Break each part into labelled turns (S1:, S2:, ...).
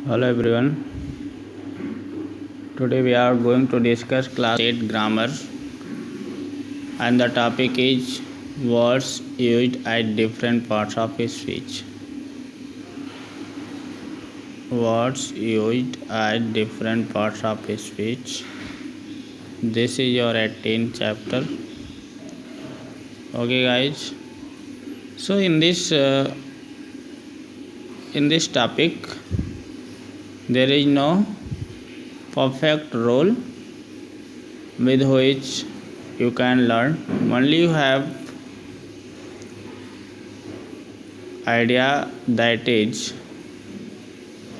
S1: Hello everyone. Today we are going to discuss class 8 grammar and the topic is words used at different parts of a speech. Words used at different parts of a speech. This is your 18th chapter. Okay guys. So in this topic there is no perfect rule with which you can learn. Only you have idea that is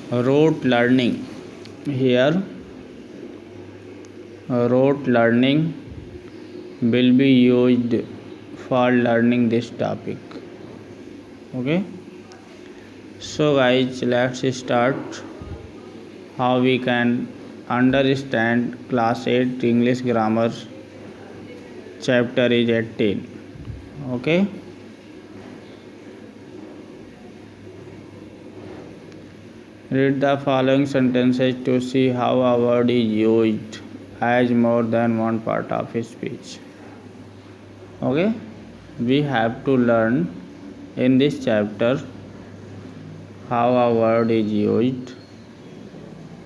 S1: rote learning. Here rote learning will be used for learning this topic. Okay, so guys, let's start how we can understand class 8 English grammar chapter is 18. Okay, read the following sentences to see how a word is used as more than one part of a speech. Okay, we have to learn in this chapter how a word is used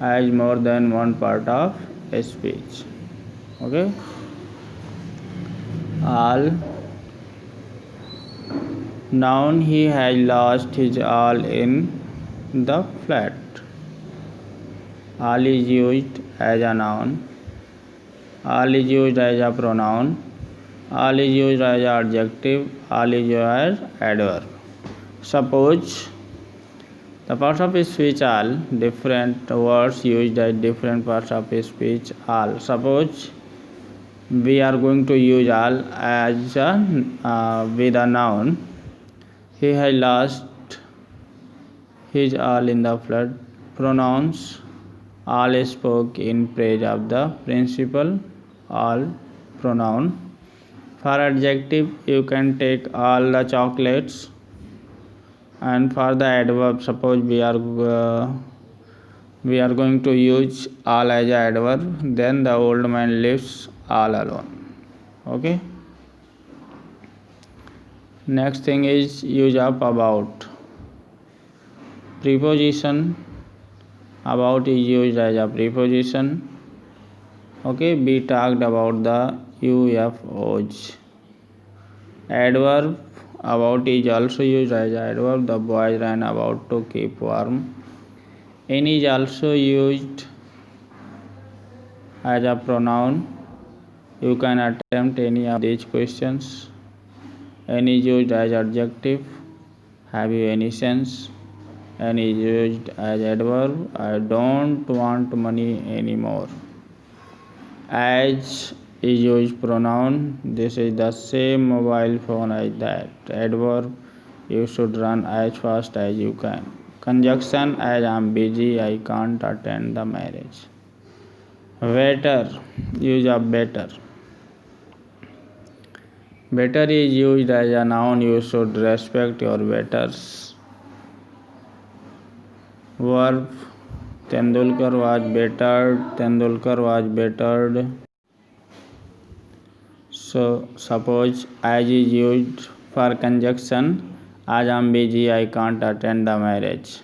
S1: as more than one part of a speech. Okay, all. Noun, he has lost his all in the flat. All is used as a noun. All is used as a pronoun. All is used as an adjective. All is used as adverb. Suppose the parts of a speech all, different words used as different parts of a speech all. Suppose we are going to use all as with a noun. He has lost his all in the flood. Pronouns, all spoke in praise of the principal all pronoun. For adjective, you can take all the chocolates. And for the adverb, suppose we are going to use all as an adverb, then the old man lives all alone. Okay. Next thing is use of about. Preposition, about is used as a preposition. Okay, we talked about the UFOs. Adverb, about is also used as an adverb. The boys ran about to keep warm. In is also used as a pronoun. You can attempt any of these questions. N is used as adjective. Have you any sense? N is used as adverb. I don't want money anymore. As is used pronoun. This is the same mobile phone as that. Adverb, you should run as fast as you can. Conjunction, as I am busy, I can't attend the marriage. Better, use of better. Better is used as a noun. You should respect your betters. Verb, Tendulkar was bettered. Tendulkar was bettered. So suppose as is used for conjunction. As I am busy, I can't attend the marriage.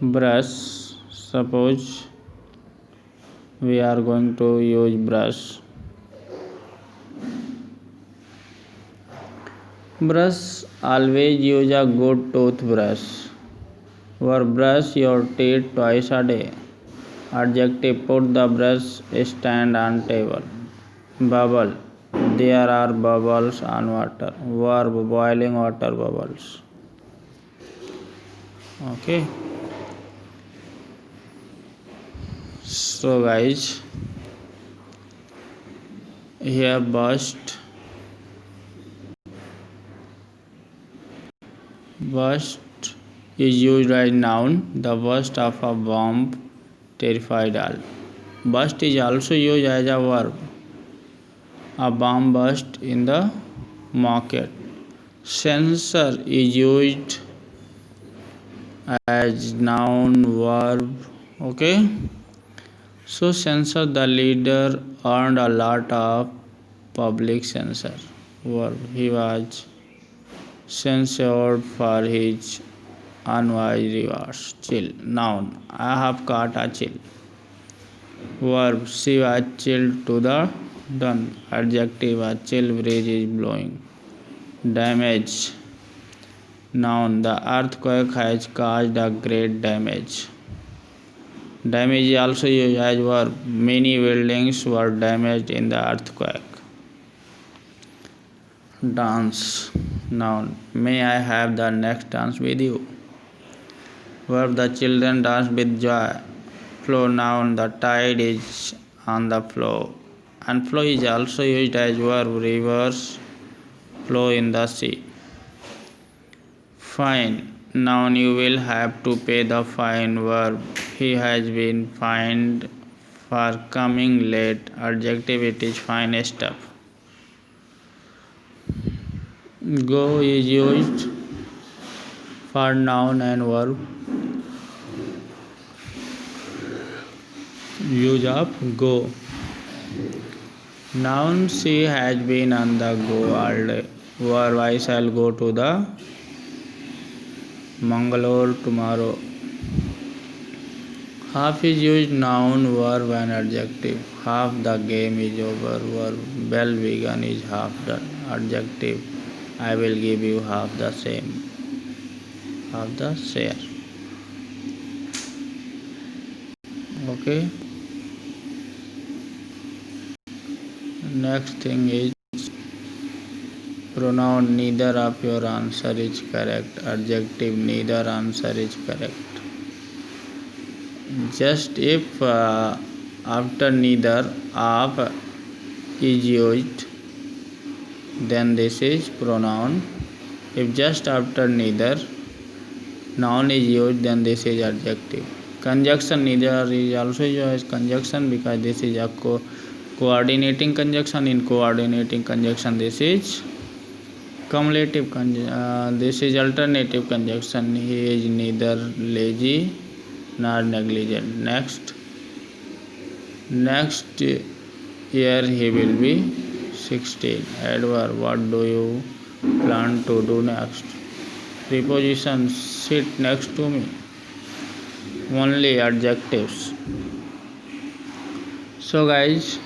S1: Brush, suppose we are going to use brush. Brush, always use a good toothbrush. Or brush your teeth twice a day. Adjective, put the brush stand on table. Bubble, there are bubbles on water. Verb, boiling water bubbles. Okay. So guys, here burst is used as noun. The burst of a bomb terrified all. Burst is also used as a verb. A bomb burst in the market. Censor is used as noun verb. Okay, so censor, the leader earned a lot of public censure. Verb, he was censored for his unwise remarks. Chill, noun, I have caught a chill. Verb, she was chilled to the done. Adjective, a chill breeze is blowing. Damage, noun, the earthquake has caused a great damage. Damage is also used as verb. Many buildings were damaged in the earthquake. Dance, noun, may I have the next dance with you. Verb, the children dance with joy. Flow, noun, the tide is on the flow. And flow is also used as verb. Rivers flow in the sea. Fine, noun, you will have to pay the fine. Verb, he has been fined for coming late. Adjective, it is fine stuff. Go is used for noun and verb. Use of go. Noun, she has been on the go all day. Verb, I shall go to the Mangalore tomorrow. Half is used noun, verb and adjective. Half the game is over. Verb, bell vegan is half done. Adjective, I will give you half the same. Half the share. Okay. Next thing is pronoun, neither of your answer is correct. Adjective, neither answer is correct. Just if after neither of is used, then this is pronoun. If just after neither noun is used, then this is adjective. Conjunction, neither is also used as conjunction because this is a coordinating conjunction. In coordinating conjunction, this is cumulative this is alternative conjunction. He is neither lazy nor negligent. Next year he will be 16. Edward, what do you plan to do next? Preposition, sit next to me. Only adjectives. So guys,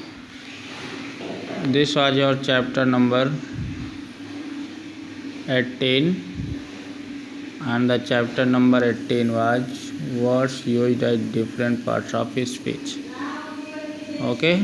S1: this was your chapter number 18, and the chapter number 18 was words used as different parts of speech. Okay.